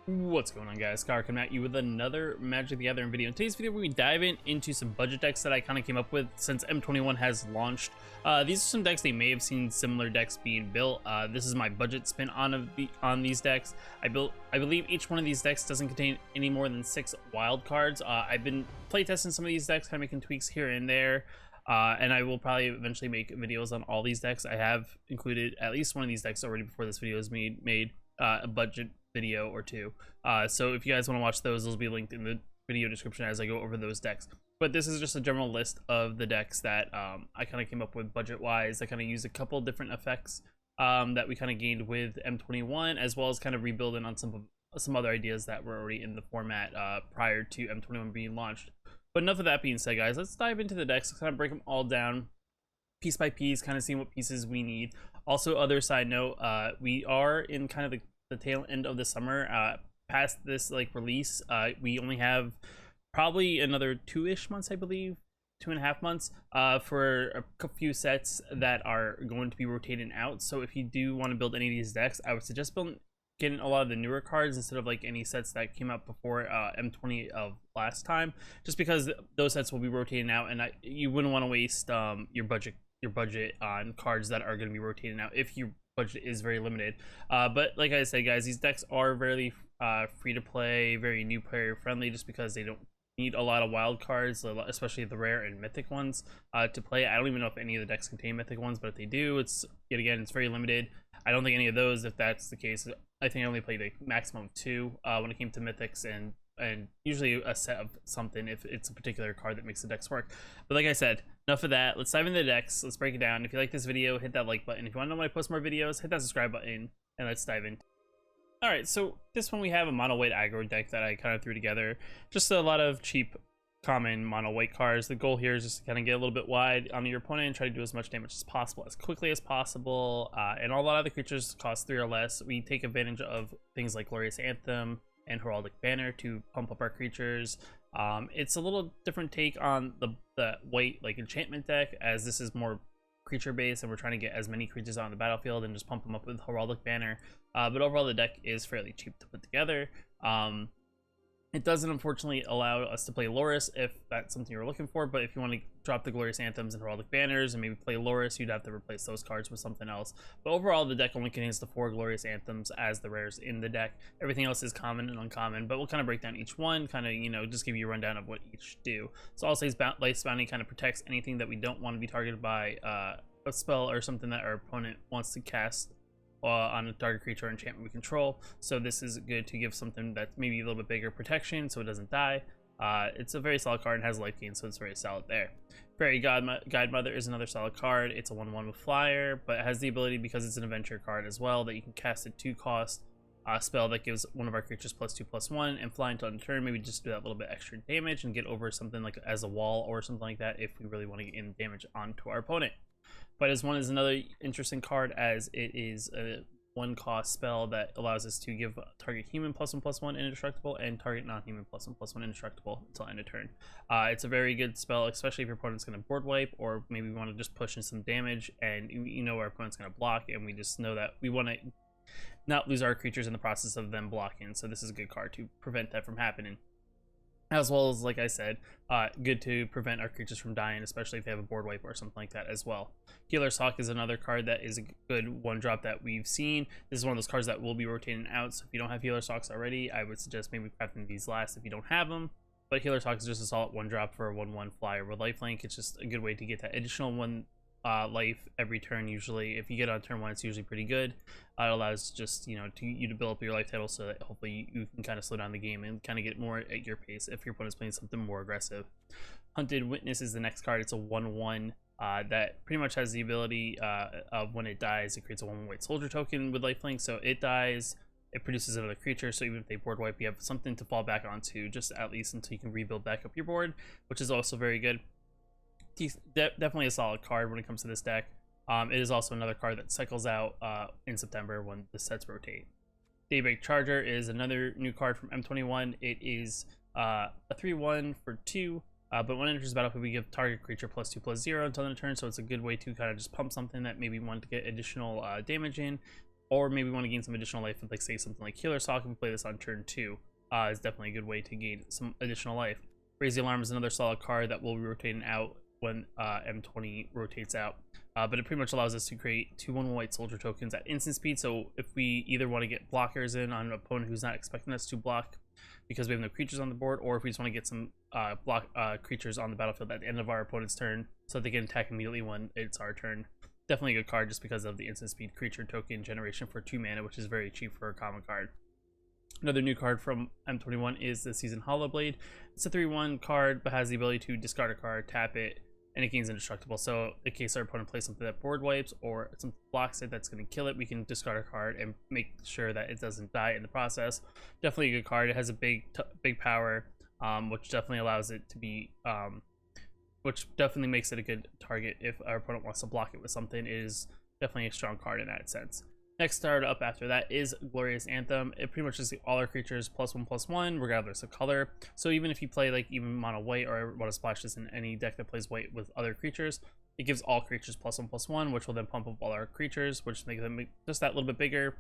What's going on, guys? Scar coming at you with another Magic the Gathering video. In today's video, we dive into some budget decks that I kind of came up with since M21 has launched. These are some decks they may have seen similar decks being built. This is my budget spin on these decks. I believe each one of these decks doesn't contain any more than 6 wild cards. I've been playtesting some of these decks, kind of making tweaks here and there. And I will probably eventually make videos on all these decks. I have included at least one of these decks already before this video is made a budget video or two. So if you guys want to watch those will be linked in the video description as I go over those decks. But this is just a general list of the decks that I kind of came up with budget wise. I kind of use a couple different effects that we kind of gained with M21, as well as kind of rebuilding on some other ideas that were already in the format prior to M21 being launched. But enough of that being said, guys, let's dive into the decks, kind of break them all down piece by piece, kind of seeing what pieces we need. Also, other side note, we are in kind of the tail end of the summer. Past this release, we only have probably another 2-ish months, I believe, 2.5 months for a few sets that are going to be rotating out. So if you do want to build any of these decks, I would suggest getting a lot of the newer cards instead of any sets that came out before M20 of last time, just because those sets will be rotating out, and you wouldn't want to waste your budget on cards that are going to be rotating out if your budget is very limited. But like I said, guys, these decks are very free to play, very new player friendly, just because they don't need a lot of wild cards, especially the rare and mythic ones to play. I don't even know if any of the decks contain mythic ones, but if they do, it's very limited. I don't think any of those, if that's the case, I think I only played a maximum of 2 when it came to mythics, and usually a set of something if it's a particular card that makes the decks work. But like I said, enough of that. Let's dive into the decks. Let's break it down. If you like this video, hit that like button. If you want to know when I post more videos, hit that subscribe button, and let's dive in. Alright, so this one we have a mono white aggro deck that I kind of threw together. Just a lot of cheap common mono white cards. The goal here is just to kind of get a little bit wide on your opponent and try to do as much damage as possible as quickly as possible. And a lot of the creatures cost 3 or less. We take advantage of things like Glorious Anthem and Heraldic Banner to pump up our creatures. It's a little different take on the white enchantment deck, as this is more creature based and we're trying to get as many creatures on the battlefield and just pump them up with Heraldic Banner. But overall the deck is fairly cheap to put together. It doesn't unfortunately allow us to play Loris if that's something you're looking for, but if you want to drop the Glorious Anthems and Heraldic Banners and maybe play Loris, you'd have to replace those cards with something else. But overall, the deck only contains the 4 Glorious Anthems as the rares in the deck. Everything else is common and uncommon, but we'll kind of break down each one, kind of, just give you a rundown of what each do. So I'll say Light's Bounty kind of protects anything that we don't want to be targeted by a spell or something that our opponent wants to cast on a target creature or enchantment we control. So this is good to give something that's maybe a little bit bigger protection so it doesn't die. It's a very solid card and has Lifegain, so it's very solid there. Fairy Godmother is another solid card. It's a 1/1 with flyer, but it has the ability, because it's an adventure card as well, that you can cast a 2-cost spell that gives one of our creatures +2/+1 and fly until end of turn. Maybe just do that little bit extra damage and get over something like as a wall or something like that if we really want to get in damage onto our opponent. But as one is another interesting card, as it is a 1-cost spell that allows us to give target human +1/+1 indestructible and target non-human +1/+1 indestructible until end of turn. It's a very good spell, especially if your opponent's going to board wipe, or maybe we want to just push in some damage and our opponent's going to block, and we just know that we want to not lose our creatures in the process of them blocking. So this is a good card to prevent that from happening. As well as, like I said, good to prevent our creatures from dying, especially if they have a board wipe or something like that as well. Healer's Hawk is another card that is a good 1-drop that we've seen. This is one of those cards that will be rotating out, so if you don't have Healer's Hawks already, I would suggest maybe crafting these last if you don't have them. But Healer's Hawk is just a solid 1-drop for a 1/1 flyer with lifelink. It's just a good way to get that additional 1 life every turn. Usually if you get on turn 1, it's usually pretty good. It allows just you to build up your life title, so that hopefully you can kind of slow down the game and kind of get more at your pace if your opponent's playing something more aggressive. Hunted Witness is the next card. It's a 1/1 that pretty much has the ability of when it dies, it creates a 1/1 white soldier token with lifelink. So it dies, it produces another creature, so even if they board wipe, you have something to fall back onto, just at least until you can rebuild back up your board, which is also very good. Definitely a solid card when it comes to this deck. It is also another card that cycles out in September when the sets rotate. Daybreak Charger is another new card from M21. It is a 3/1 for 2, but when it enters the battlefield, we give target creature +2/+0 until end of turn, so it's a good way to kind of just pump something that maybe want to get additional damage in. or maybe want to gain some additional life with, like, say something like Healer's Hawk. If we play this on turn 2, is definitely a good way to gain some additional life. Raise the Alarm is another solid card that will be rotating out when M20 rotates out. But it pretty much allows us to create 2/1 white soldier tokens at instant speed. So if we either want to get blockers in on an opponent who's not expecting us to block because we have no creatures on the board, or if we just want to get some creatures on the battlefield at the end of our opponent's turn so that they can attack immediately when it's our turn. Definitely a good card just because of the instant speed creature token generation for 2 mana, which is very cheap for a common card. Another new card from M21 is the Season Hollowblade. It's a 3/1 card, but has the ability to discard a card, tap it, and it gains indestructible. So in case our opponent plays something that board wipes or something blocks it that's going to kill it, we can discard a card and make sure that it doesn't die in the process. Definitely a good card. It has a big power, which definitely allows it to be, which definitely makes it a good target if our opponent wants to block it with something. It is definitely a strong card in that sense. Next card up after that is Glorious Anthem. It pretty much is all our creatures +1/+1 regardless of color. So even if you play like even mono white or want to splash this in any deck that plays white with other creatures, it gives all creatures +1/+1, which will then pump up all our creatures, which make them just that little bit bigger,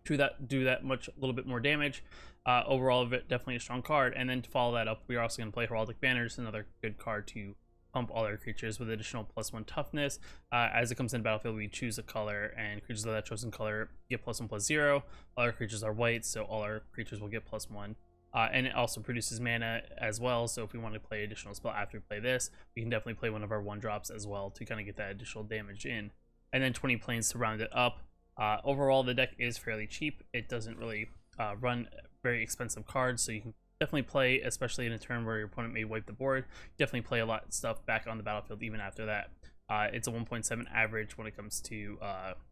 do that much, a little bit more damage. Overall, definitely a strong card. And then to follow that up, we're also going to play Heraldic Banners, another good card to pump all our creatures with additional +1 toughness. As it comes in battlefield, we choose a color, and creatures of that chosen color get +1/+0. All our creatures are white, so all our creatures will get +1. And it also produces mana as well, so if we want to play additional spell after we play this, we can definitely play one of our 1-drops as well to kind of get that additional damage in. And then 20 planes to round it up. Overall, the deck is fairly cheap. It doesn't really run very expensive cards, so you can definitely play, especially in a turn where your opponent may wipe the board, definitely play a lot of stuff back on the battlefield even after that. It's a 1.7 average when it comes to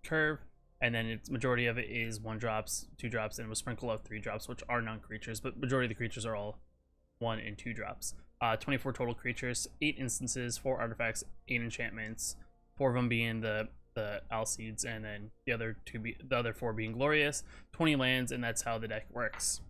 curve, and then its majority of it is 1-drops, 2-drops, and with sprinkle of 3-drops, which are non-creatures, but majority of the creatures are all 1 and 2-drops. 24 total creatures, 8 instances, 4 artifacts, 8 enchantments, 4 of them being the Alseeds, and then the other 4 being Glorious, 20 lands, and that's how the deck works.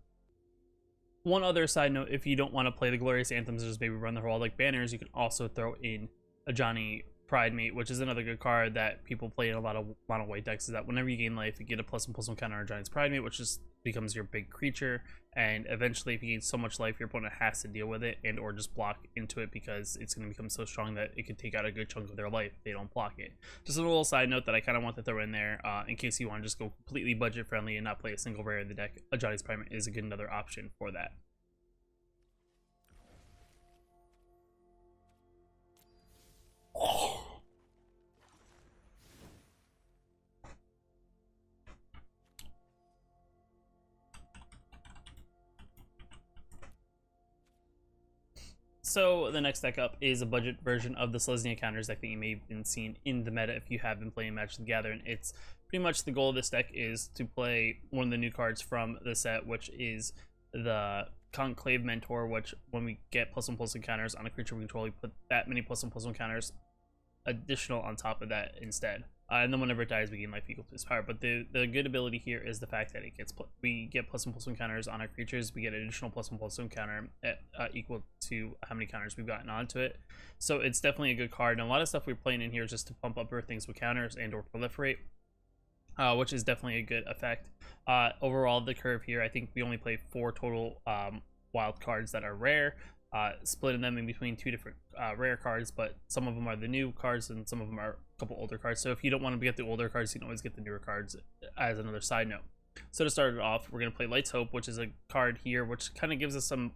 One other side note, if you don't want to play the Glorious Anthems and just maybe run the Heraldic Banners, you can also throw in a Johnny Pridemate, which is another good card that people play in a lot of mono white decks, is that whenever you gain life, you get a +1/+1 counter on Johnny's Pridemate, which just becomes your big creature, and eventually if you gain so much life, your opponent has to deal with it and or just block into it because it's going to become so strong that it could take out a good chunk of their life if they don't block it. Just a little side note that I kind of want to throw in there in case you want to just go completely budget friendly and not play a single rare in the deck. A Johnny's Pridemate is a good another option for that. So the next deck up is a budget version of the Selesnya counters deck that you may have been seeing in the meta if you have been playing Magic the Gathering. It's pretty much the goal of this deck is to play one of the new cards from the set, which is the Conclave Mentor, which when we get +1/+1 counters on a creature we control, we put that many +1/+1 counters additional on top of that instead. And then whenever it dies, we gain life equal to its power. But the good ability here is the fact that we get +1/+1 counters on our creatures. We get an additional +1/+1 counter equal to how many counters we've gotten onto it. So it's definitely a good card. And a lot of stuff we're playing in here is just to pump up our things with counters and or proliferate, which is definitely a good effect. Overall, the curve here, I think we only play 4 total wild cards that are rare. Splitting them in between 2 different rare cards, but some of them are the new cards and some of them are a couple older cards. So if you don't want to get the older cards, you can always get the newer cards as another side note. So to start it off, we're going to play Light's Hope, which is a card here which kind of gives us some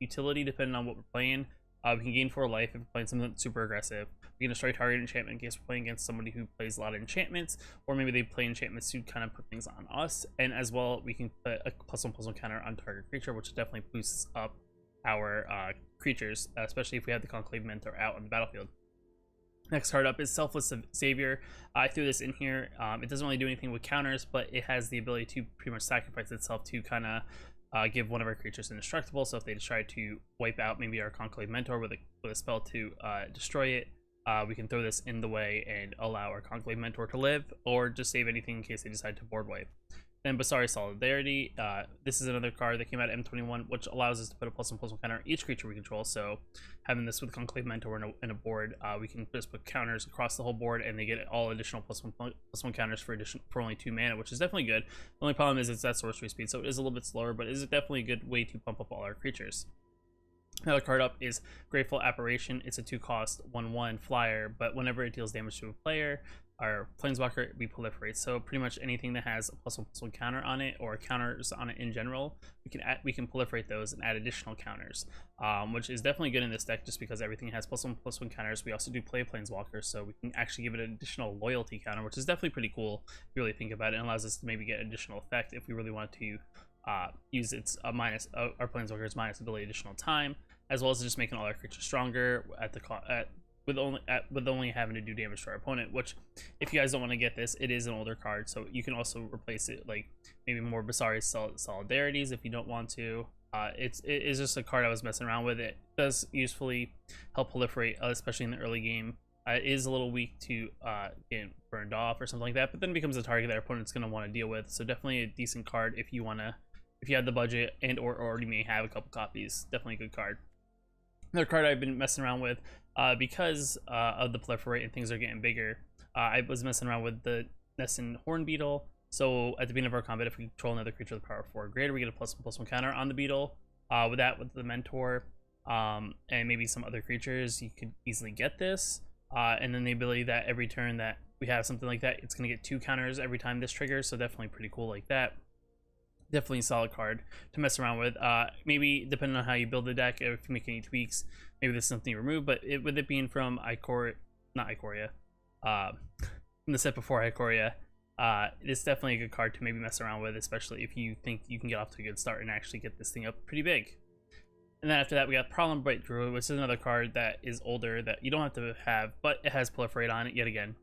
utility depending on what we're playing. We can gain 4 life if we're playing something super aggressive. We can destroy target enchantment in case we're playing against somebody who plays a lot of enchantments, or maybe they play enchantments to kind of put things on us. And as well, we can put a +1/+1 counter on target creature, which definitely boosts up our creatures, especially if we have the Conclave Mentor out on the battlefield. Next card up is Selfless Savior. I threw this in here. It doesn't really do anything with counters, but it has the ability to pretty much sacrifice itself to kind of give one of our creatures indestructible. So if they just try to wipe out maybe our Conclave Mentor with a spell to destroy it, we can throw this in the way and allow our Conclave Mentor to live, or just save anything in case they decide to board wipe. Then Basari Solidarity. This is another card that came out of M21, which allows us to put a +1/+1 counter on each creature we control. So having this with Conclave Mentor in a board, we can just put counters across the whole board, and they get all additional +1/+1 counters for only 2 mana, which is definitely good. The only problem is it's that sorcery speed, so it is a little bit slower, but it is definitely a good way to pump up all our creatures. Another card up is Grateful Apparition. It's a 2-cost 1/1 flyer, but whenever it deals damage to a player, our Planeswalker, we proliferate. So pretty much anything that has a +1/+1 counter on it, or counters on it in general, we can proliferate those and add additional counters, which is definitely good in this deck just because everything has +1/+1 counters. We also do play Planeswalker, so we can actually give it an additional loyalty counter, which is definitely pretty cool if you really think about it, and allows us to maybe get additional effect if we really want to use its our Planeswalker's minus ability additional time, as well as just making all our creatures stronger with only having to do damage to our opponent. Which, if you guys don't want to get this, it is an older card, so you can also replace it like maybe more Basari Solidarities if you don't want to. It is just a card I was messing around with. It does usefully help proliferate, especially in the early game. It is a little weak to get burned off or something like that, but then becomes a target that our opponent's going to want to deal with. So definitely a decent card if you have the budget and or already may have a couple copies. Definitely a good card. Another card I've been messing around with because of the proliferate and things are getting bigger. I was messing around with the Nessun Horn Beetle. So at the beginning of our combat, if we control another creature with power 4 or greater, we get a +1/+1 counter on the beetle. With the mentor and maybe some other creatures, you could easily get this. And then the ability that every turn that we have something like that, it's going to get 2 counters every time this triggers. So definitely pretty cool like that. Definitely a solid card to mess around with. Maybe depending on how you build the deck, if you make any tweaks, maybe this is something you remove. But with it being from not Ikoria, from the set before Ikoria, it's definitely a good card to maybe mess around with, especially if you think you can get off to a good start and actually get this thing up pretty big. And then after that, we got Problem Bright Druid, which is another card that is older that you don't have to have, but it has Proliferate on it yet again.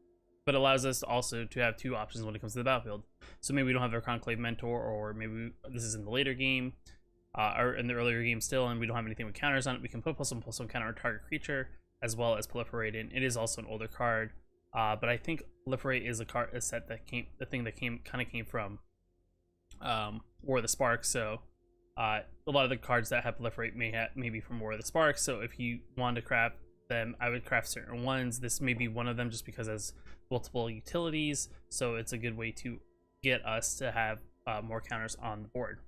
But allows us also to have 2 options when it comes to the battlefield. So maybe we don't have our Conclave Mentor, or maybe this is in the later game, or in the earlier game still, and we don't have anything with counters on it. We can put +1/+1 counter on target creature, as well as Proliferate in. It is also an older card, but I think Proliferate is a set that came from War of the Spark. So a lot of the cards that have Proliferate may be from War of the Spark. So if you want to craft them, I would craft certain ones. This may be one of them just because it has multiple utilities, so it's a good way to get us to have more counters on the board.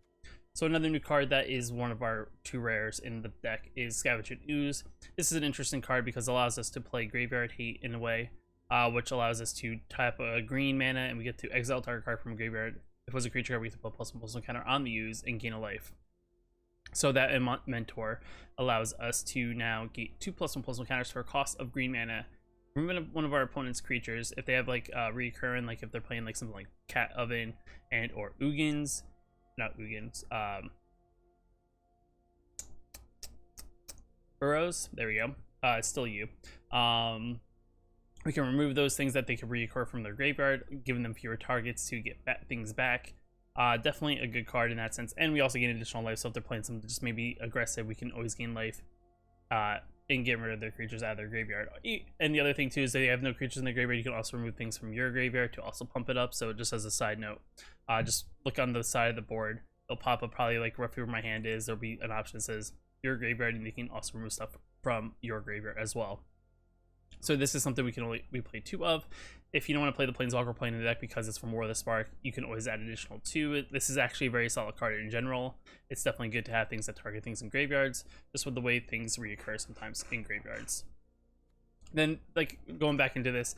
So another new card that is one of our 2 rares in the deck is Scavenging Ooze. This is an interesting card because it allows us to play Graveyard Hate in a way, which allows us to tap a green mana and we get to exile target card from a graveyard. If it was a creature card, we get to put +1/+1 counter on the Ooze and gain a life. So that Mentor allows us to now get 2 +1/+1 counters for a cost of green mana. Remove one of our opponent's creatures if they have like recurring, like if they're playing like something like Cat Oven and or Ugins, not Ugins, Boros. There we go. It's still you. We can remove those things that they can reoccur from their graveyard, giving them fewer targets to get things back. Definitely a good card in that sense, and we also gain additional life. So if they're playing something just maybe aggressive, we can always gain life and get rid of their creatures out of their graveyard. And the other thing too is that they have no creatures in their graveyard. You can also remove things from your graveyard to also pump it up. So just as a side note, just look on the side of the board. It'll pop up probably like roughly where my hand is. There'll be an option that says your graveyard, and you can also remove stuff from your graveyard as well. So this is something we play 2 of. If you don't want to play the Planeswalker playing in the deck because it's from War of the Spark, you can always add additional to it. This is actually a very solid card in general. It's definitely good to have things that target things in graveyards, just with the way things reoccur sometimes in graveyards. Then, like, going back into this,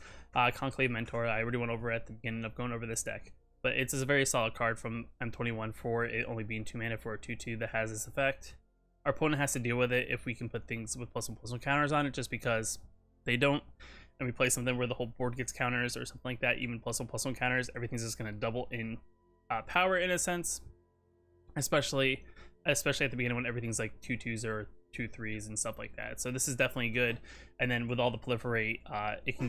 Conclave Mentor, I already went over at the beginning of going over this deck. But it's a very solid card from M21 for it only being 2 mana for a 2/2 that has this effect. Our opponent has to deal with it if we can put things with +1/+1 counters on it, just because they don't, and we play something where the whole board gets counters or something like that, even +1/+1 counters, everything's just going to double in power in a sense, especially at the beginning when everything's like 2/2s or 2/3s and stuff like that. So this is definitely good. And then with all the proliferate, you can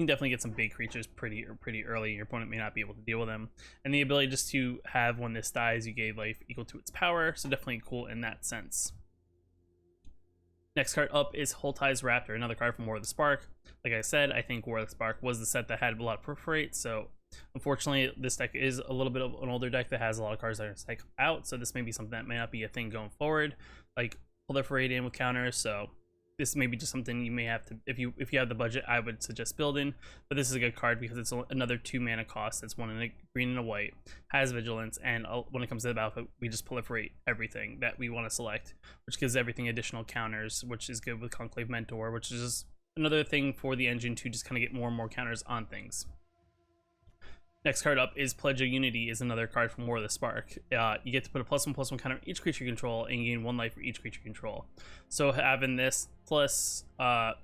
definitely get some big creatures pretty early, and your opponent may not be able to deal with them. And the ability just to have, when this dies, you gave life equal to its power, so definitely cool in that sense. Next card up is Holtai's Raptor, another card from War of the Spark. Like I said, I think War of the Spark was the set that had a lot of proliferate, so Unfortunately, this deck is a little bit of an older deck that has a lot of cards that are cycled out, so this may be something that may not be a thing going forward, like proliferate in with counters. So this may be just something you may have to, if you have the budget, I would suggest building. But this is a good card because it's another 2 mana cost. It's 1 in a green and a white, has vigilance, and when it comes to the battlefield, we just proliferate everything that we want to select, which gives everything additional counters, which is good with Conclave Mentor, which is just another thing for the engine to just kind of get more and more counters on things. Next card up is Pledge of Unity, is another card from War of the Spark. You get to put a +1/+1 counter on each creature you control and gain 1 life for each creature you control. So having this plus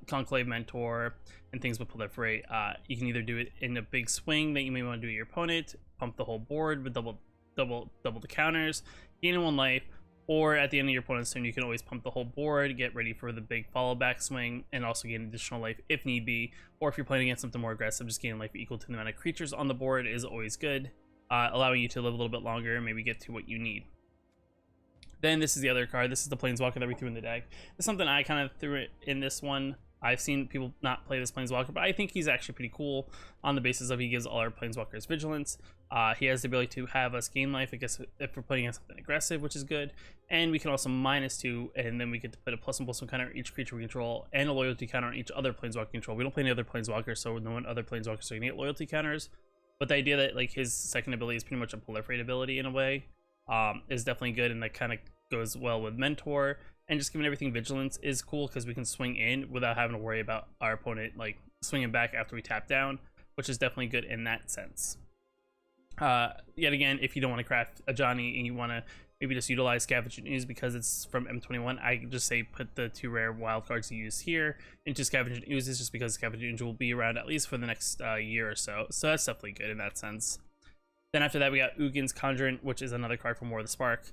Conclave Mentor and things with Proliferate, you can either do it in a big swing that you may want to do to your opponent, pump the whole board with double the counters, gain 1 life, or at the end of your opponent's turn, you can always pump the whole board, get ready for the big follow back swing, and also gain additional life if need be. Or if you're playing against something more aggressive, just gaining life equal to the amount of creatures on the board is always good, allowing you to live a little bit longer and maybe get to what you need. Then this is the other card. This is the Planeswalker that we threw in the deck. It's something I kind of threw it in this one. I've seen people not play this Planeswalker, but I think he's actually pretty cool on the basis of he gives all our Planeswalkers vigilance. He has the ability to have us gain life, I guess, if we're playing against something aggressive, which is good. And we can also -2, and then we get to put a +1/+1 counter on each creature we control, and a loyalty counter on each other Planeswalker control. We don't play any other Planeswalkers, so no one other Planeswalkers are going to get loyalty counters. But the idea that like his second ability is pretty much a proliferate ability in a way is definitely good, and that kind of goes well with Mentor. And just giving everything vigilance is cool because we can swing in without having to worry about our opponent like swinging back after we tap down, which is definitely good in that sense. Yet again, if you don't want to craft a Johnny and you want to maybe just utilize Scavenging Ooze because it's from M21, I just say put the 2 rare wild cards you use here into Scavenging Oozes, just because Scavenging Ooze will be around at least for the next year or so. So that's definitely good in that sense. Then after that, we got Uggin's Condren, which is another card from War of the Spark.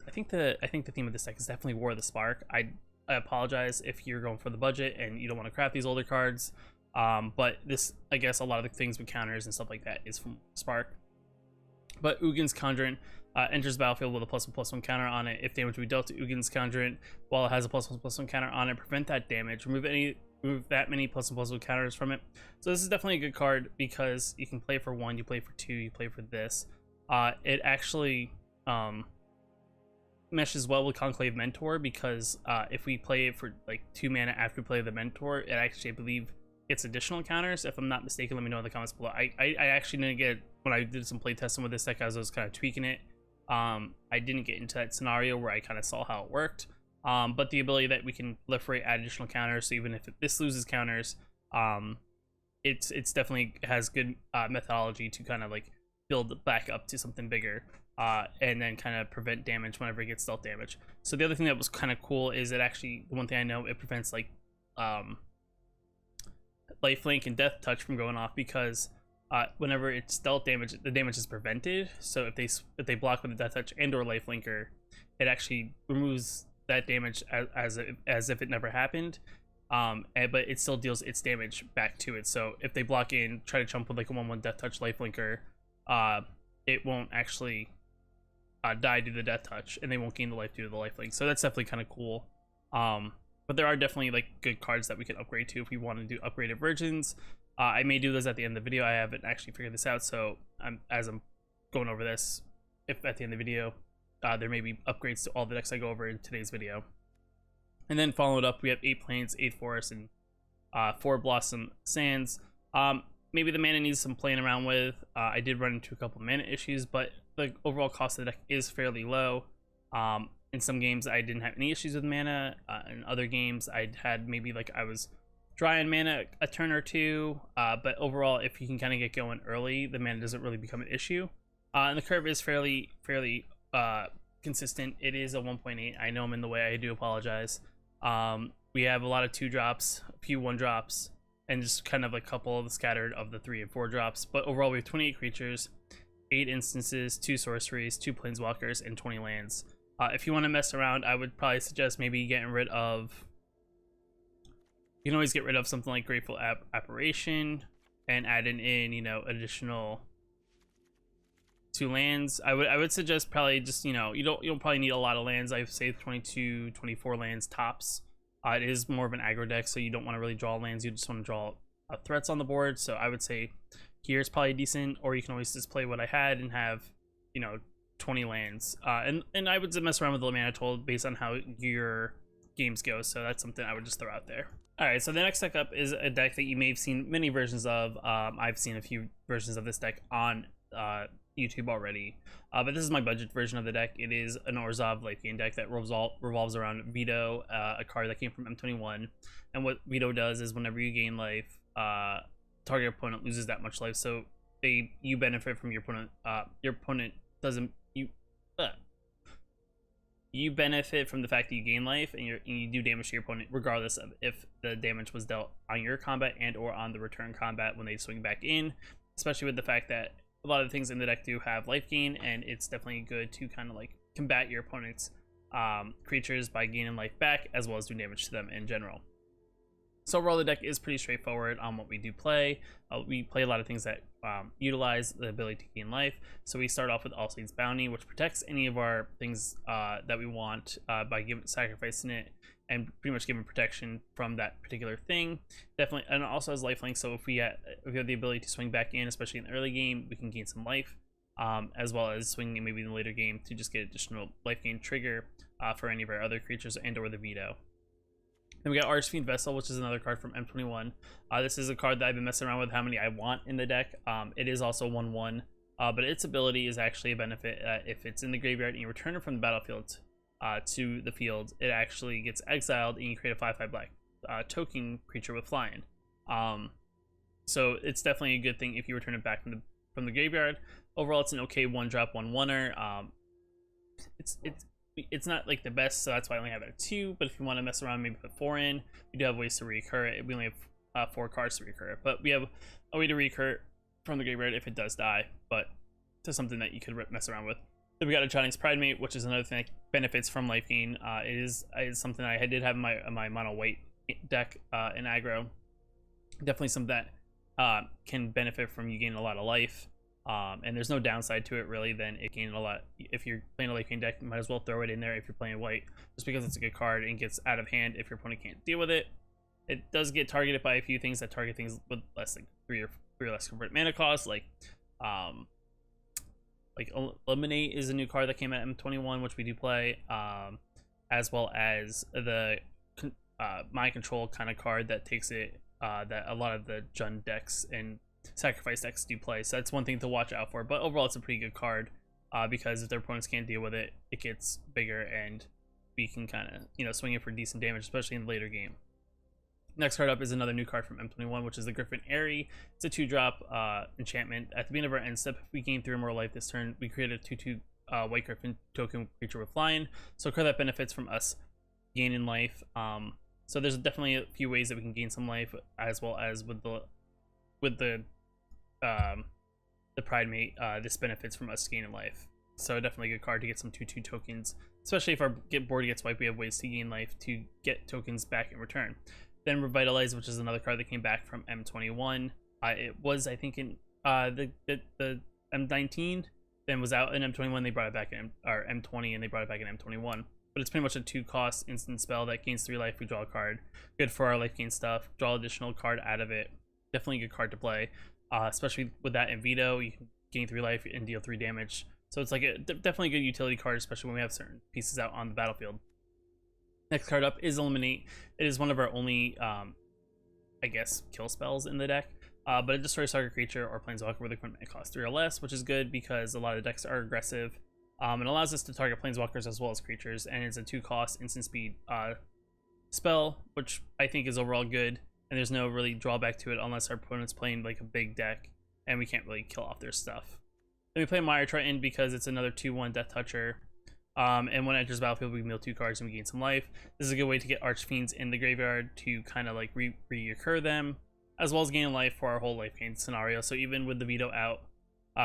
I think the theme of this deck is definitely War of the Spark. I apologize if you're going for the budget and you don't want to craft these older cards, but this, I guess, a lot of the things with counters and stuff like that is from Spark. But Uggin's Condren enters the battlefield with a +1/+1 counter on it. If damage we dealt to Uggin's Condren while it has a +1/+1 counter on it, prevent that damage. Remove that many +1/+1 counters from it. So this is definitely a good card because you can play for 1, you play for 2, you play for this. It actually meshes well with Conclave Mentor because if we play it for like 2 mana after we play the Mentor, it actually, I believe, gets additional counters. If I'm not mistaken, let me know in the comments below. I actually didn't get, when I did some play testing with this deck as I was kind of tweaking it, I didn't get into that scenario where I kind of saw how it worked. But the ability that we can proliferate, add additional counters, so even if this loses counters, it's definitely has good methodology to kind of like build back up to something bigger. And then kind of prevent damage whenever it gets stealth damage. So the other thing that was kind of cool is that actually, the one thing I know, it prevents like lifelink and death touch from going off, because whenever it's stealth damage, the damage is prevented. So if they block with the death touch and or lifelinker, it actually removes that damage as if it never happened. But it still deals its damage back to it. So if they block in, try to jump with like a 1/1 death touch lifelinker, it won't actually die due to the death touch, and they won't gain the life due to the lifelink. So that's definitely kind of cool. But there are definitely like good cards that we can upgrade to if we want to do upgraded versions. I may do those at the end of the video. I haven't actually figured this out, so as I'm going over this, if at the end of the video there may be upgrades to all the decks I go over in today's video. And then followed up, we have 8 Plains, 8 Forests, and 4 Blossom Sands. Maybe the mana needs some playing around with. I did run into a couple mana issues, but the overall cost of the deck is fairly low. In some games, I didn't have any issues with mana. In other games, I had maybe like I was dry on mana a turn or 2. But overall, if you can kind of get going early, the mana doesn't really become an issue. And the curve is fairly consistent. It is a 1.8. I know I'm in the way. I do apologize. We have a lot of 2 drops, a few 1 drops, and just kind of a couple of the scattered of the 3 and 4 drops. But overall, we have 28 creatures, 8 instances, 2 sorceries, 2 planeswalkers, and 20 lands. If you want to mess around, I would probably suggest maybe getting rid of... You can always get rid of something like Grateful Apparition and adding in, you know, additional 2 lands. I would suggest probably just, you know, you don't probably need a lot of lands. I've saved 22, 24 lands tops. It is more of an aggro deck, so you don't want to really draw lands. You just want to draw threats on the board. So I would say here is probably decent, or you can always just play what I had and have, you know, 20 lands. And I would mess around with the mana total based on how your games go, so that's something I would just throw out there. Alright, so the next deck up is a deck that you may have seen many versions of. I've seen a few versions of this deck on YouTube already, but this is my budget version of the deck. It is an Orzhov Lifegain deck that revolves around Vito, a card that came from M21, and what Vito does is whenever you gain life, target opponent loses that much life, so you benefit from your opponent doesn't, you benefit from the fact that you gain life, and you do damage to your opponent regardless of if the damage was dealt on your combat and or on the return combat when they swing back in, especially with the fact that a lot of the things in the deck do have life gain, and it's definitely good to kind of like combat your opponent's creatures by gaining life back as well as do damage to them in general. So overall, the deck is pretty straightforward on what we do play. We play a lot of things that utilize the ability to gain life. So we start off with All Saints Bounty, which protects any of our things that we want by sacrificing it and pretty much giving protection from that particular thing. Definitely, and it also has lifelink. So if we have the ability to swing back in, especially in the early game, we can gain some life, as well as swinging in maybe in the later game to just get additional life gain trigger for any of our other creatures and or the Vito. Then we got Archfiend Vessel, which is another card from M21. This is a card that I've been messing around with how many I want in the deck. It is also 1/1, but its ability is actually a benefit. If it's in the graveyard and you return it from the battlefield to the field, it actually gets exiled and you create a 5/5 black token creature with flying. So it's definitely a good thing if you return it back from the graveyard. Overall, it's an okay 1-drop 1/1er. It's not like the best, so that's why I only have it at 2, but if you want to mess around, maybe put 4 in. We do have ways to recur it. We only have 4 cards to recur it, but we have a way to recur it from the graveyard if it does die, but it's something that you could mess around with. Then we got a Chinese Pridemate, which is another thing that benefits from life gain. It is something I did have in my mono white deck in aggro. Definitely something that can benefit from you gaining a lot of life. And there's no downside to it really than it gaining a lot. If you're playing a late game deck, you might as well throw it in there if you're playing white, just because it's a good card and gets out of hand if your opponent can't deal with it. It does get targeted by a few things that target things with less than 3 or less convert mana cost, like Eliminate is a new card that came out M21, which we do play, as well as the Mind Control kind of card that takes it, that a lot of the Jund decks and sacrifice decks do play, so that's one thing to watch out for. But overall, it's a pretty good card because if their opponents can't deal with it, it gets bigger and we can kind of, you know, swing it for decent damage, especially in the later game. Next card up is another new card from M21, which is the Griffin Airy. It's a 2-drop enchantment. At the beginning of our end step, if we gain 3 or more life this turn, we create a 2/2 white Griffin token creature with flying. So a card that benefits from us gaining life. So there's definitely a few ways that we can gain some life, as well as with the Pridemate, this benefits from us gaining life. So definitely a good card to get some 2/2 tokens, especially if our board gets wiped. We have ways to gain life to get tokens back in return. Then Revitalize, which is another card that came back from M21. It was, I think, in the M19, then was out in M21. They brought it back in M20, and they brought it back in M21. But it's pretty much a 2-cost instant spell that gains 3 life. We draw a card. Good for our life gain stuff. Draw additional card out of it. Definitely a good card to play, especially with that in Vito. You can gain 3 life and deal 3 damage. So it's like definitely a good utility card, especially when we have certain pieces out on the battlefield. Next card up is Eliminate. It is one of our only, I guess, kill spells in the deck. But it destroys target creature or planeswalker with a current mana cost 3 or less, which is good because a lot of decks are aggressive. It allows us to target planeswalkers as well as creatures, and it's a 2-cost instant speed spell, which I think is overall good. And there's no really drawback to it unless our opponent's playing like a big deck and we can't really kill off their stuff. Then we play Mire Triton because it's another 2/1 Death Toucher. And when it enters the battlefield, we mill 2 cards and we gain some life. This is a good way to get Archfiends in the graveyard to kind of like reoccur them, as well as gain life for our whole life gain scenario. So even with the Vito out,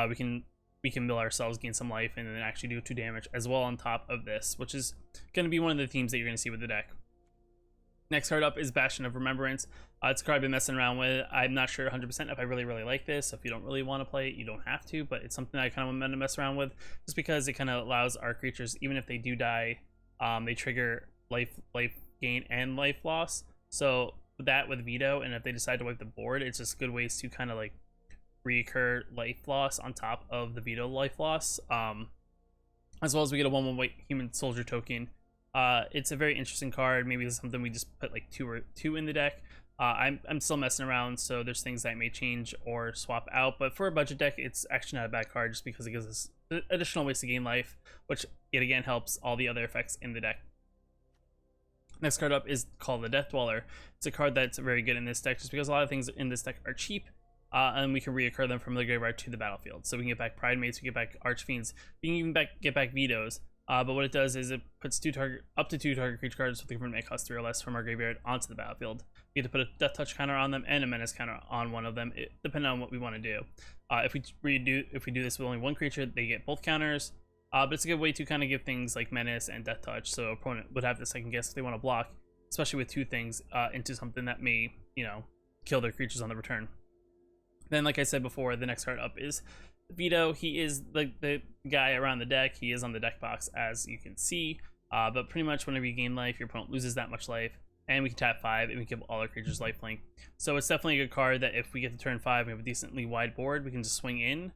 we can mill ourselves, gain some life, and then actually do 2 damage as well on top of this, which is going to be one of the themes that you're going to see with the deck. Next card up is Bastion of Remembrance. It's a card I've been messing around with. I'm not sure 100% if I really like this. So if you don't really want to play it, you don't have to, but it's something I kind of want to mess around with, just because it kind of allows our creatures, even if they do die, they trigger life gain and life loss. So that with Vito, and if they decide to wipe the board, it's just good ways to kind of like reoccur life loss on top of the Vito life loss, as well as we get a 1/1 white human soldier token. It's a very interesting card. Maybe it's something we just put like two in the deck. I'm still messing around, so there's things that I may change or swap out, but for a budget deck, it's actually not a bad card just because it gives us additional ways to gain life, which yet again helps all the other effects in the deck. Next card up is called the Death Dweller. It's a card that's very good in this deck just because a lot of things in this deck are cheap, and we can reoccur them from the graveyard to the battlefield. So we can get back Pride Mates, we get back Archfiends, we can even get back Vitos. But what it does is it puts up to two target creature cards with the convert mana cost 3 or less from our graveyard onto the battlefield. We get to put a Death Touch counter on them and a Menace counter on one of them, depending on what we want to do. If we do this with only one creature, they get both counters. But it's a good way to kind of give things like Menace and Death Touch, so opponent would have to second guess if they want to block, especially with two things, into something that may, kill their creatures on the return. Then, like I said before, the next card up is Vito. He is the guy around the deck. He is on the deck box, as you can see. But pretty much whenever you gain life, your opponent loses that much life. And we can tap 5 and we give all our creatures lifelink. So it's definitely a good card that if we get to turn 5 and we have a decently wide board, we can just swing in.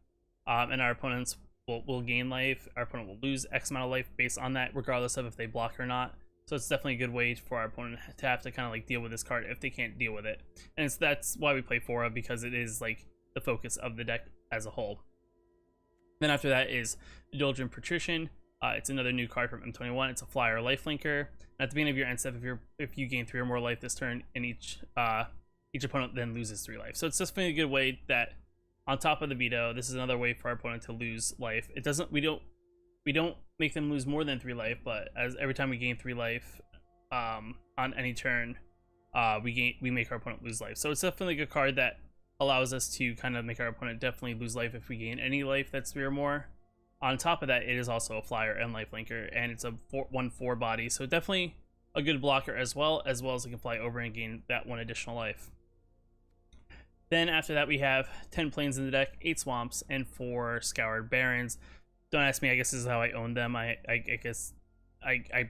And our opponents will gain life. Our opponent will lose X amount of life based on that, regardless of if they block or not. So it's definitely a good way for our opponent to have to kind of like deal with this card if they can't deal with it. And that's why we play Fora, because it is like the focus of the deck as a whole. Then after that is Indulgent Patrician. It's another new card from M21. It's a flyer lifelinker. And at the beginning of your end step, if you gain 3 or more life this turn, and each opponent then loses 3 life. So it's definitely a good way that on top of the Vito, this is another way for our opponent to lose life. It doesn't we don't make them lose more than 3 life, but as every time we gain 3 life on any turn, we make our opponent lose life. So it's definitely a good card that allows us to kind of make our opponent definitely lose life if we gain any life that's 3 or more. On top of that, it is also a flyer and lifelinker, and it's a 1/4 body, so definitely a good blocker as well as it can fly over and gain that 1 additional life. Then after that, we have 10 plains in the deck, 8 swamps, and 4 scoured barrens. Don't ask me, I guess this is how I own them. I guess I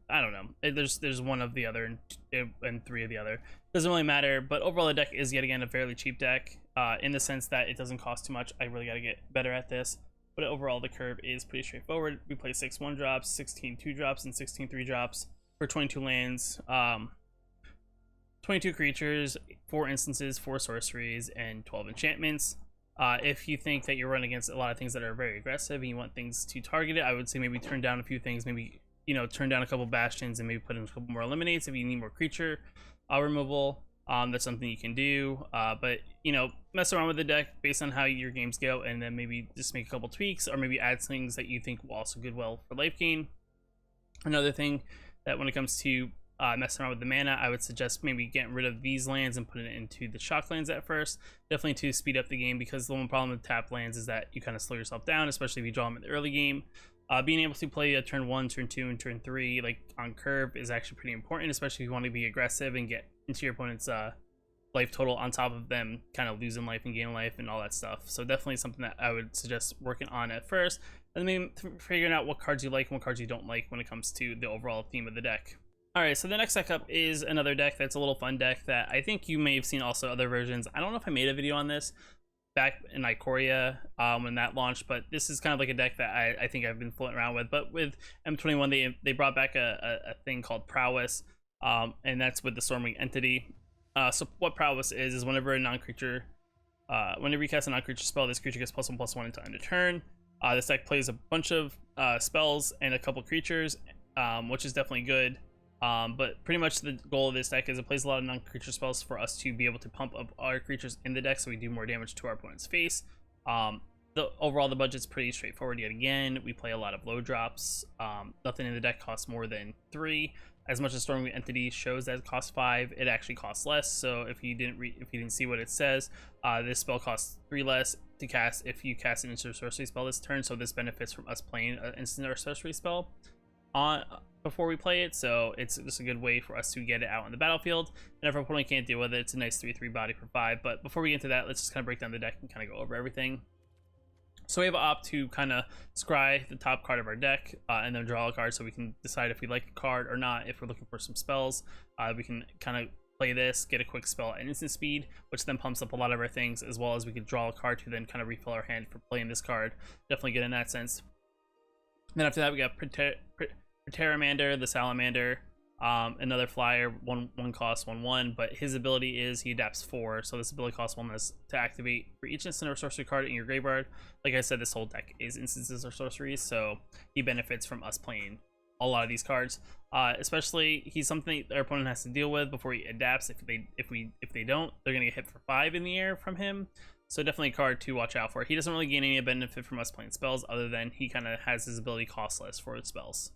don't know. There's 1 of the other and 3 of the other. Doesn't really matter, but overall the deck is yet again a fairly cheap deck, in the sense that it doesn't cost too much. I really got to get better at this. But overall, the curve is pretty straightforward. We play 6 1-drops, 16 2-drops, and 16 3-drops for 22 lands, 22 creatures, 4 instances, 4 sorceries, and 12 enchantments. If you think that you're running against a lot of things that are very aggressive and you want things to target it, I would say maybe turn down a few things. Maybe, turn down a couple bastions and maybe put in a couple more eliminates if you need more creature removal. That's something you can do, but mess around with the deck based on how your games go, and then maybe just make a couple tweaks or maybe add things that you think will also good well for Lifegain. Another thing that when it comes to messing around with the mana, I would suggest maybe getting rid of these lands and putting it into the shock lands at first, definitely to speed up the game, because the one problem with tap lands is that you kind of slow yourself down, especially if you draw them in the early game. Being able to play a turn 1, turn 2, and turn 3 like on curve is actually pretty important, especially if you want to be aggressive and get into your opponent's life total on top of them kind of losing life and gaining life and all that stuff. So definitely something that I would suggest working on at first, and then figuring out what cards you like and what cards you don't like when it comes to the overall theme of the deck. Alright, so the next deck up is another deck that's a little fun deck that I think you may have seen also other versions. I don't know if I made a video on this back in Ikoria when that launched, but this is kind of like a deck that I think I've been floating around with. But with M21, they brought back a thing called Prowess, and that's with the Stormwing entity. So what Prowess is whenever a non-creature, whenever you cast a non-creature spell, this creature gets +1/+1 until end of turn. This deck plays a bunch of spells and a couple creatures, which is definitely good. But pretty much the goal of this deck is it plays a lot of non-creature spells for us to be able to pump up our creatures in the deck so we do more damage to our opponent's face. Overall, the budget's pretty straightforward yet again. We play a lot of low drops. Nothing in the deck costs more than 3. As much as Stormwing Entity shows that it costs 5, it actually costs less. So if you didn't see what it says, this spell costs 3 less to cast if you cast an instant sorcery spell this turn. So this benefits from us playing an instant or sorcery spell on before we play it, so it's just a good way for us to get it out on the battlefield. And if our opponent can't deal with it, it's a nice 3/3 body for 5. But before we get into that, let's just kind of break down the deck and kind of go over everything. So we have an opt to kind of scry the top card of our deck and then draw a card, so we can decide if we like a card or not. If we're looking for some spells, we can kind of play this, get a quick spell at instant speed, which then pumps up a lot of our things, as well as we could draw a card to then kind of refill our hand for playing this card. Definitely good in that sense. Then after that, we got Preteramander, the Salamander, another flyer, one cost, 1/1, but his ability is he adapts 4, so this ability costs 1 less to activate for each instant or sorcery card in your graveyard. Like I said, this whole deck is instances or sorceries, so he benefits from us playing a lot of these cards. Especially, he's something our opponent has to deal with before he adapts. If they don't, they're gonna get hit for 5 in the air from him. So definitely a card to watch out for. He doesn't really gain any benefit from us playing spells, other than he kind of has his ability costless for his spells.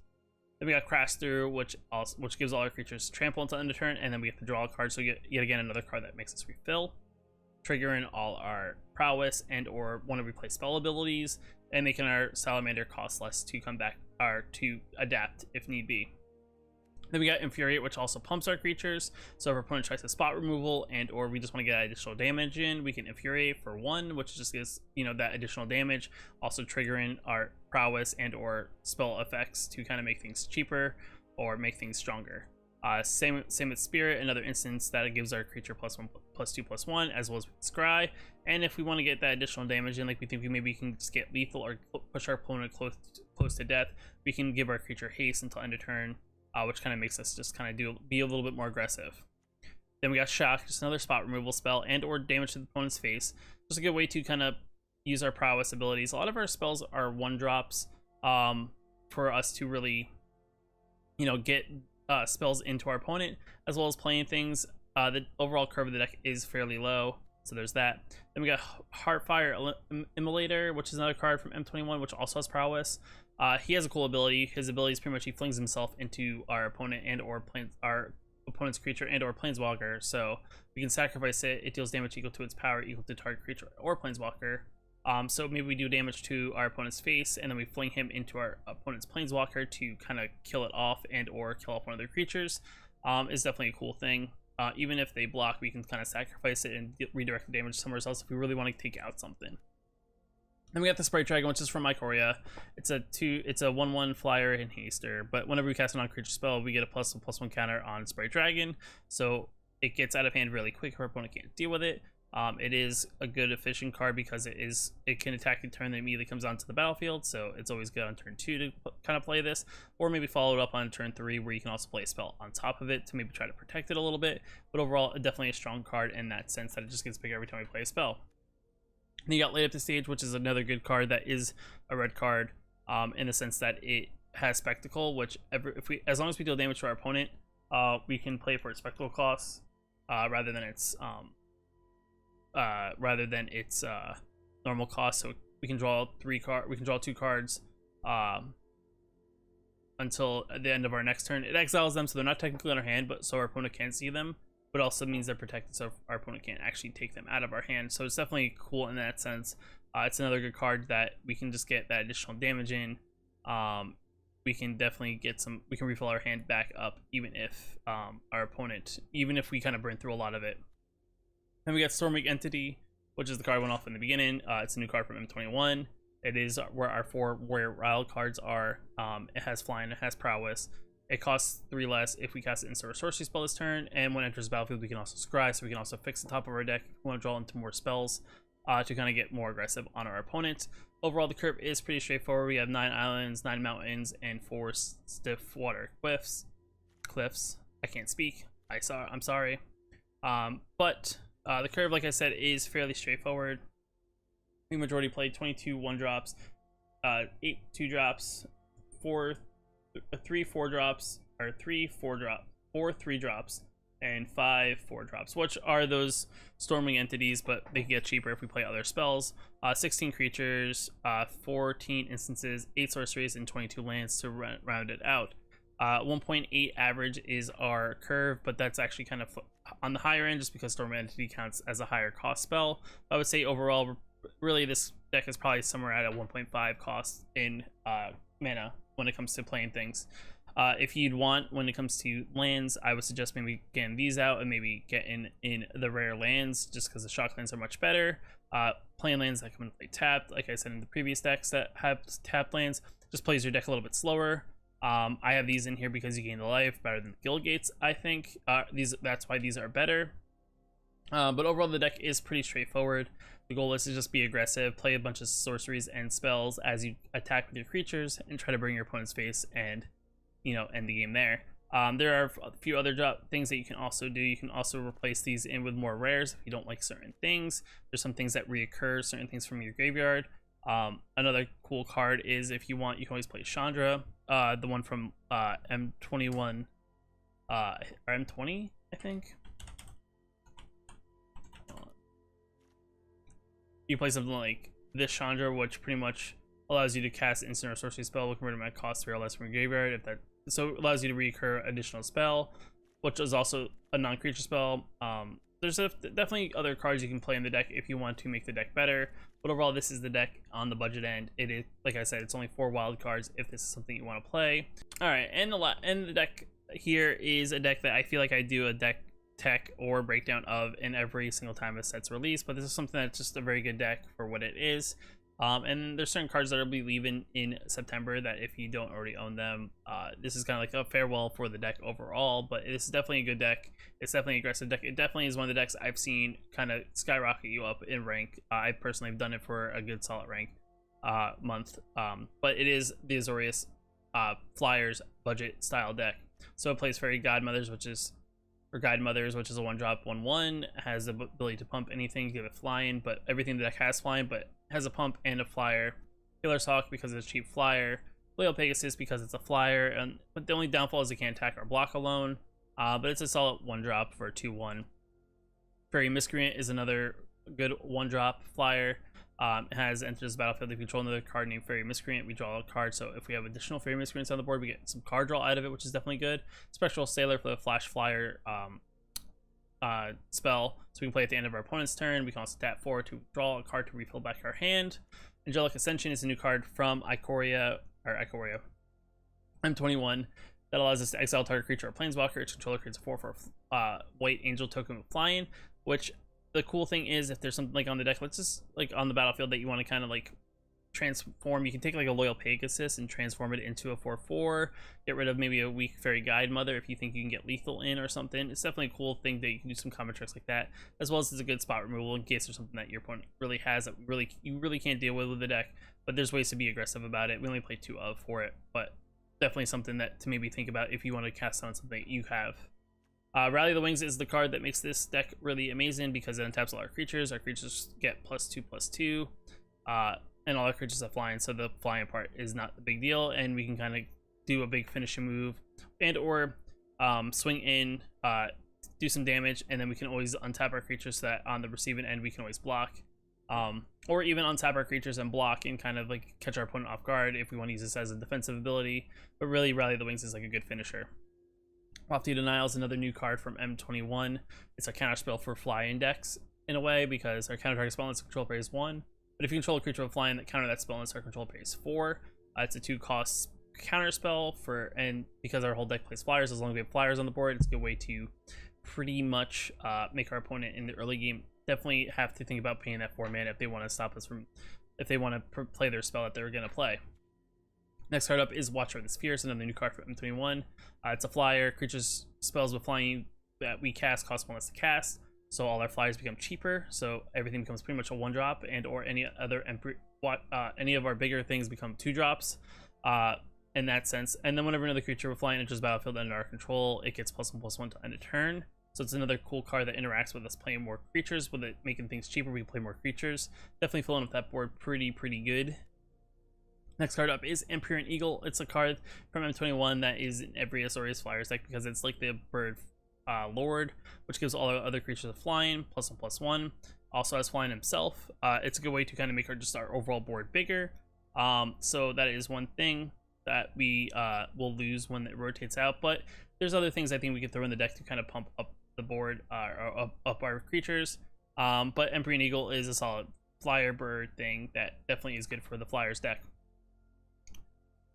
Then we got Crash Through, which gives all our creatures trample until end of turn, and then we have to draw a card, so yet again another card that makes us refill, triggering all our Prowess and or want to replace spell abilities, and making our Salamander cost less to come back or to adapt if need be. Then we got Infuriate, which also pumps our creatures. So if our opponent tries to spot removal and or we just want to get additional damage in, we can Infuriate for 1, which just gives, you know, that additional damage. Also triggering our Prowess and or spell effects to kind of make things cheaper or make things stronger. Same with Spirit, another instance that it gives our creature +1, +2, +1, as well as with Scry. And if we want to get that additional damage in, like we think we maybe can just get lethal or push our opponent close to death, we can give our creature haste until end of turn, which kind of makes us just kind of be a little bit more aggressive. Then we got Shock, just another spot removal spell and or damage to the opponent's face. Just a good way to kind of use our Prowess abilities. A lot of our spells are 1-drops for us to really, you know, get spells into our opponent, as well as playing things. The overall curve of the deck is fairly low, so there's that. Then we got Heartfire Immolator, which is another card from M21, which also has Prowess. He has a cool ability. His ability is pretty much he flings himself into our opponent and or our opponent's creature and or planeswalker, so we can sacrifice it. It deals damage equal to its power equal to target creature or planeswalker. So maybe we do damage to our opponent's face, and then we fling him into our opponent's planeswalker to kind of kill it off and or kill off one of their creatures. Is definitely a cool thing. Even if they block, we can kind of sacrifice it and redirect the damage somewhere else if we really want to take out something. Then we got the Sprite Dragon, which is from Ikoria. It's a 1/1 flyer and haster, but whenever we cast a non-creature spell, we get a +1/+1 counter on Sprite Dragon, so it gets out of hand really quick if our opponent can't deal with it. It is a good efficient card because it can attack a turn that immediately comes onto the battlefield, so it's always good on turn 2 to kind of play this, or maybe follow it up on turn 3 where you can also play a spell on top of it to maybe try to protect it a little bit. But overall, definitely a strong card in that sense that it just gets bigger every time we play a spell. Then you got Light Up the Stage, which is another good card that is a red card in the sense that it has Spectacle, which as long as we deal damage to our opponent, we can play for its Spectacle costs rather than its normal cost. So we can draw 2 cards until the end of our next turn. It exiles them, so they're not technically on our hand, but so our opponent can't see them, but also means they're protected, so our opponent can't actually take them out of our hand. So it's definitely cool in that sense. It's another good card that we can just get that additional damage in. We can definitely we can refill our hand back up, even if even if we kind of burn through a lot of it. Then we got Stormwing Entity, which is the card I went off in the beginning. It's a new card from M21. It is where our 4 Warrior Wild cards are. It has Flying, it has Prowess. It costs 3 less if we cast an instant or sorcery spell this turn, and when it enters the battlefield, we can also scry, so we can also fix the top of our deck if we want to draw into more spells to kind of get more aggressive on our opponent. Overall, the curve is pretty straightforward. We have 9 islands, 9 mountains, and 4 stiff water cliffs. I can't speak. I'm sorry. But the curve, like I said, is fairly straightforward. We majority play 22 1-drops, 8 2-drops, 3 4-drops, or 3 4-drops, 4 3-drops, and 5 4-drops, which are those Stormwing Entities, but they get cheaper if we play other spells. 16 creatures, 14 instances, 8 sorceries, and 22 lands to round it out. 1.8 average is our curve, but that's actually kind of on the higher end just because Stormwing Entity counts as a higher cost spell. I would say overall, really this deck is probably somewhere at a 1.5 cost in mana when it comes to playing things. If you'd want, when it comes to lands, I would suggest maybe getting these out and maybe getting in the rare lands, just because the shock lands are much better. Playing lands that come into play tapped, like I said in the previous decks that have tapped lands, just plays your deck a little bit slower. I have these in here because you gain the life better than the guild gates. I think that's why these are better. But overall, the deck is pretty straightforward. The goal is to just be aggressive, play a bunch of sorceries and spells as you attack with your creatures, and try to bring your opponent's face and, end the game there. There are a few other things that you can also do. You can also replace these in with more rares if you don't like certain things. There's some things that reoccur, certain things from your graveyard. Another cool card is, if you want, you can always play Chandra, the one from M21, or M20, I think. You play something like this Chandra, which pretty much allows you to cast instant or sorcery spell with converted mana cost 3 or less from your graveyard. So it allows you to recur additional spell, which is also a non-creature spell. There's definitely other cards you can play in the deck if you want to make the deck better. But overall, this is the deck on the budget end. It is, like I said, it's only 4 wild cards if this is something you want to play. All right, and the deck here is a deck that I feel like I do a deck tech or breakdown of in every single time a set's released, but this is something that's just a very good deck for what it is. And there's certain cards that will be leaving in September that if you don't already own them, this is kind of like a farewell for the deck overall. But this is definitely a good deck. It's definitely an aggressive deck. It definitely is one of the decks I've seen kind of skyrocket you up in rank. I personally have done it for a good solid rank month, but it is the Azorius Flyers budget style deck. So it plays Fairy Godmothers, which is a 1-drop 1/1, has the ability to pump anything, give it flying, but everything the deck has flying, but has a pump and a flyer. Killer's Hawk because it's a cheap flyer. Loyal Pegasus because it's a flyer, but the only downfall is it can't attack or block alone. But it's a solid 1-drop for a 2/1. Fairy Miscreant is another good 1-drop flyer. It has enters the battlefield. If you control another card named Fairy Miscreant, we draw a card. So if we have additional Fairy Miscreants on the board, we get some card draw out of it, which is definitely good. Spectral Sailor for the Flash Flyer spell, so we can play at the end of our opponent's turn. We can also tap 4 to draw a card to refill back our hand. Angelic Ascension is a new card from Ikoria M21 that allows us to exile target creature or planeswalker. Its controller creates a 4/4 white angel token with flying, which the cool thing is, if there's something like on the deck, let's just like on the battlefield that you want to kind of like transform, you can take like a Loyal Pegasus and transform it into a 4/4, get rid of maybe a weak Fairy Godmother if you think you can get lethal in or something. It's definitely a cool thing that you can do some combo tricks like that, as well as it's a good spot removal in case there's something that your opponent really has that you really can't deal with the deck. But there's ways to be aggressive about it. We only play 2 of for it, but definitely something that to maybe think about if you want to cast on something you have. Rally the Wings is the card that makes this deck really amazing because it untaps all our creatures. Our creatures get +2/+2, and all our creatures are flying, so the flying part is not a big deal, and we can kind of do a big finishing move and or swing in, do some damage, and then we can always untap our creatures so that on the receiving end we can always block, or even untap our creatures and block and kind of like catch our opponent off guard if we want to use this as a defensive ability. But really, Rally the Wings is like a good finisher. Lofty Denial is another new card from M21. It's a counter spell for fly-in decks in a way, because our counter target spell unless control pays 1. But if you control a creature with flying that counter that spell unless our control pays 4, it's a 2-cost counter spell and because our whole deck plays flyers, as long as we have flyers on the board, it's a good way to pretty much make our opponent in the early game definitely have to think about paying that 4 mana if they want to stop us from, if they want to play their spell that they're going to play. Next card up is Watcher of the Spheres, another new card from M21. It's a flyer. Creatures spells with flying that we cast cost 1 less to cast, so all our flyers become cheaper. So everything becomes pretty much a 1-drop, and or any of our bigger things become 2-drops in that sense. And then whenever another creature with flying enters the battlefield under our control, it gets +1/+1 to end a turn. So it's another cool card that interacts with us playing more creatures. With it making things cheaper, we can play more creatures. Definitely filling up that board pretty good. Next card up is Empyrean Eagle. It's a card from M21 that is in every Azorius Flyers deck because it's like the bird lord, which gives all our other creatures a flying, +1/+1. Also has flying himself. It's a good way to kind of make our overall board bigger. So that is one thing that we will lose when it rotates out. But there's other things I think we could throw in the deck to kind of pump up the board, or up our creatures. But Empyrean Eagle is a solid flyer bird thing that definitely is good for the Flyers deck.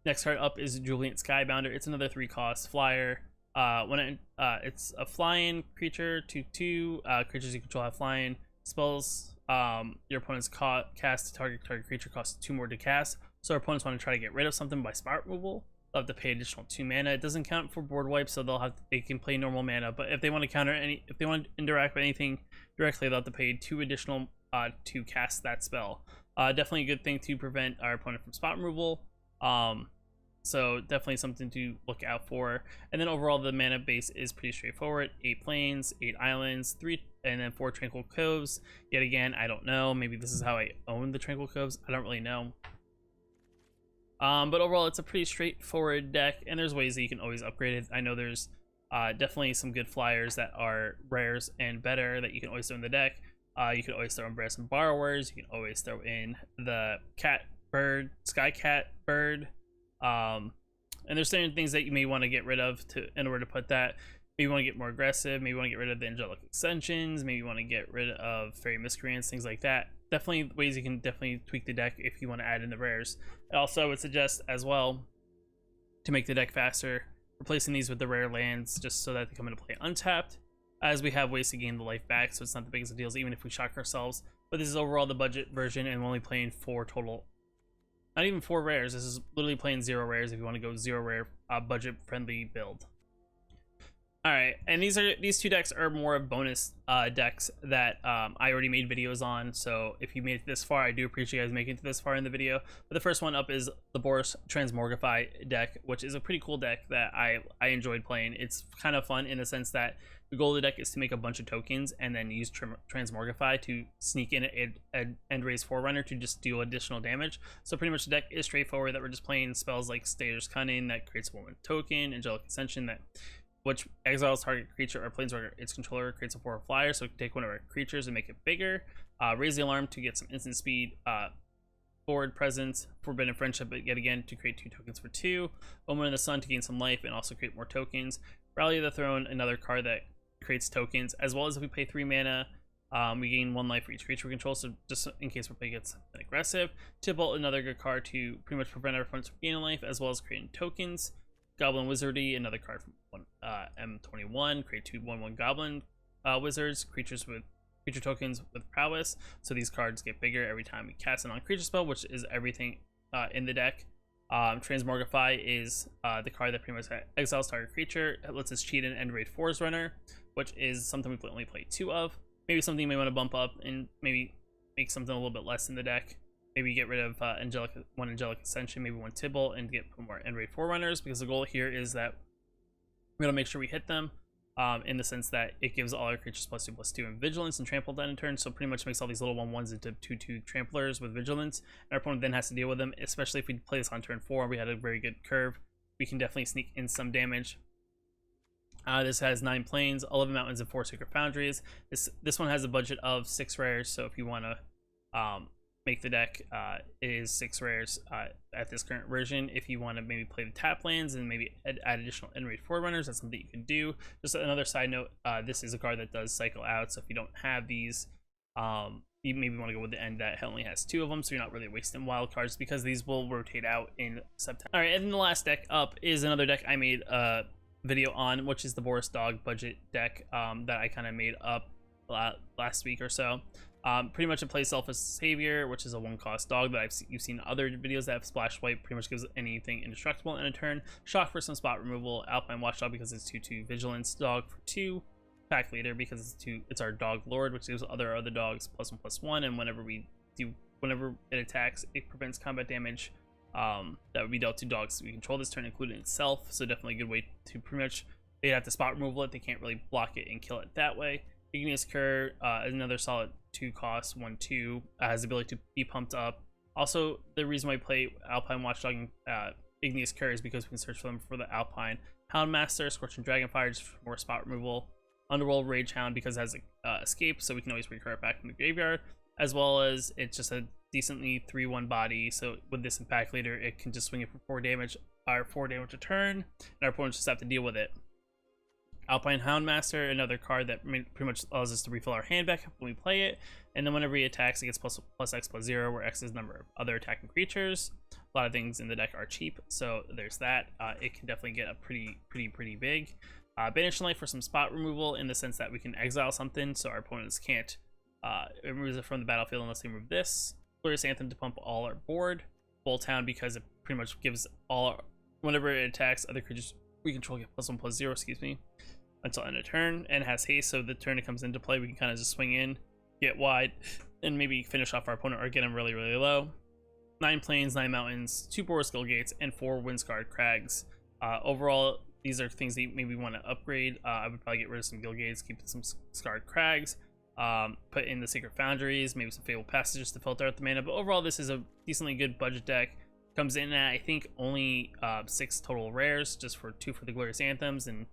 Next card up is Jubilant Skybounder. It's another 3-cost flyer. It's a flying creature, 2/2. Creatures you control have flying. Spells your opponent's cast to target creature costs 2 more to cast. So our opponents want to try to get rid of something by spot removal. they'll have to pay additional 2 mana. It doesn't count for board wipes, so they can play normal mana. But if they want to if they want to interact with anything directly, they'll have to pay 2 additional to cast that spell. Definitely a good thing to prevent our opponent from spot removal. So definitely something to look out for. And then overall, the mana base is pretty straightforward: 8 plains, 8 islands, 3 and then 4 tranquil coves. Yet again, I don't know. Maybe this is how I own the tranquil coves. I don't really know. But overall, it's a pretty straightforward deck, and there's ways that you can always upgrade it. I know there's definitely some good flyers that are rares and better that you can always throw in the deck. You can always throw in Bears and Borrowers. You can always throw in the cat bird, sky cat bird. And there's certain things that you may want to get rid of in order to put that. Maybe you want to get more aggressive. Maybe you want to get rid of the angelic extensions. Maybe you want to get rid of fairy miscreants, things like that. Definitely ways you can definitely tweak the deck if you want to add in the rares. Also, I would suggest as well to make the deck faster, replacing these with the rare lands just so that they come into play untapped, as we have ways to gain the life back, so it's not the biggest of deals even if we shock ourselves. But this is overall the budget version, and we're only playing 4 total. Not even 4 rares. This is literally playing 0 rares if you want to go 0 rare budget friendly build. Alright, and these 2 decks are more of bonus decks that I already made videos on, so if you made it this far, I do appreciate you guys making it this far in the video. But the first one up is the Boros Transmogrify deck, which is a pretty cool deck that I enjoyed playing. It's kind of fun in the sense that the goal of the deck is to make a bunch of tokens and then use Transmogrify to sneak in an end raise Forerunner to just deal additional damage. So pretty much the deck is straightforward, that we're just playing spells like Stator's Cunning that creates a 1/1 token, Angelic Ascension that which exiles target creature or planeswalker its controller, creates a 4 flyer, so we can take one of our creatures and make it bigger. Raise the Alarm to get some instant speed, Forward Presence, Forbidden Friendship, but yet again to create 2 tokens for 2, Omen of the Sun to gain some life and also create more tokens, Rally of the Throne, another card that creates tokens, as well as if we pay 3 mana, we gain 1 life for each creature we control, so just in case we're playing against something aggressive. Tibalt, another good card to pretty much prevent our opponents from gaining life, as well as creating tokens. Goblin Wizardry, another card from M21, create 2 1/1 Goblin Wizards, creature tokens with Prowess, so these cards get bigger every time we cast a non-creature spell, which is everything in the deck. Transmogrify is the card that pretty much exiles target creature. It lets us cheat an End Raid Forerunner, which is something we only play 2 of. Maybe something you may want to bump up and maybe make something a little bit less in the deck. Maybe get rid of one Angelic Ascension, maybe 1 Tibalt, and put more End Raid Forerunners, because the goal here is that we're going to make sure we hit them in the sense that it gives all our creatures +2/+2 and Vigilance and Trample down in turn, so pretty much makes all these little 1/1s into 2/2 Tramplers with Vigilance, and our opponent then has to deal with them, especially if we play this on turn 4 and we had a very good curve. We can definitely sneak in some damage. This has 9 plains, 11 mountains, and 4 sacred foundries. This one has a budget of 6 rares, so if you want to make the deck, it is 6 rares at this current version. If you want to maybe play the tap lands and maybe add additional End Raid Forerunners, that's something you can do. Just another side note, this is a card that does cycle out, so if you don't have these, you maybe want to go with the end that only has 2 of them, so you're not really wasting wild cards, because these will rotate out in September. Alright, and then the last deck up is another deck I made a video on, which is the Boros Dog budget deck that I kind of made up last week or so. Pretty much it plays Selfless Savior, which is a 1-cost dog that you've seen other videos that have splash white, pretty much gives anything indestructible in a turn. Shock for some spot removal. Alpine Watchdog because it's 2/2 Vigilance. Dog for 2. Pack Leader because it's our Dog Lord, which gives other dogs +1/+1, and whenever it attacks, it prevents combat damage that would be dealt to dogs we control this turn, including itself. So definitely a good way to pretty much, they have to spot removal it, they can't really block it and kill it that way. Igneous Cur is another solid 2-cost 1/2, has the ability to be pumped up. Also, the reason why I play Alpine Watchdog and Igneous Cur is because we can search for them for the Alpine. Houndmaster, Scorching Dragonfire, just for more spot removal. Underworld Rage Hound because it has escape, so we can always recur it back from the graveyard, as well as it's just a decently 3/1 body, so with this Impact Leader, it can just swing it for 4 damage, or 4 damage a turn, and our opponents just have to deal with it. Alpine Houndmaster, another card that pretty much allows us to refill our hand back when we play it, and then whenever he attacks, it gets +X/+0, where X is the number of other attacking creatures. A lot of things in the deck are cheap, so there's that. It can definitely get a pretty big. Banishing Light for some spot removal, in the sense that we can exile something, so our opponents can't remove it from the battlefield unless they remove this. Glorious Anthem to pump all our board. Bolt Hound because it pretty much gives all Whenever it attacks, other creatures we control get +1/+0, excuse me, until end of turn, and has haste, so the turn it comes into play, we can kind of just swing in, get wide, and maybe finish off our opponent or get him really, really low. 9 plains, 9 mountains, 2 Boros skill gates, and 4 windscarred crags. Overall, these are things that you maybe want to upgrade. I would probably get rid of some guild gates, keep some scarred crags, put in the sacred foundries, maybe some fabled passages to filter out the mana. But overall, this is a decently good budget deck. Comes in at, I think, only 6 total rares, just for 2 for the glorious anthems and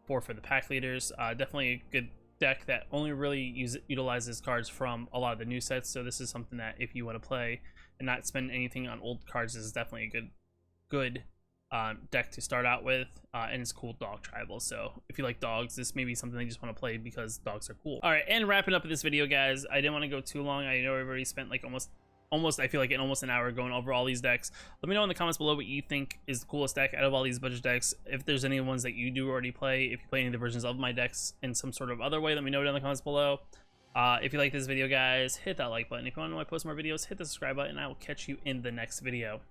4 for the pack leaders. Definitely a good deck that only really utilizes cards from a lot of the new sets. So this is something that if you want to play and not spend anything on old cards, this is definitely a good deck to start out with, and it's cool dog tribal. So if you like dogs, this may be something you just want to play because dogs are cool. All right, and wrapping up this video, guys, I didn't want to go too long. I know I've already spent like almost I feel like almost an hour going over all these decks. Let me know in the comments below what you think is the coolest deck out of all these budget decks. If there's any ones that you do already play, if you play any of the versions of my decks in some sort of other way, let me know down in the comments below. If you like this video, guys, hit that like button. If you want to know I post more videos, hit the subscribe button, and I will catch you in the next video.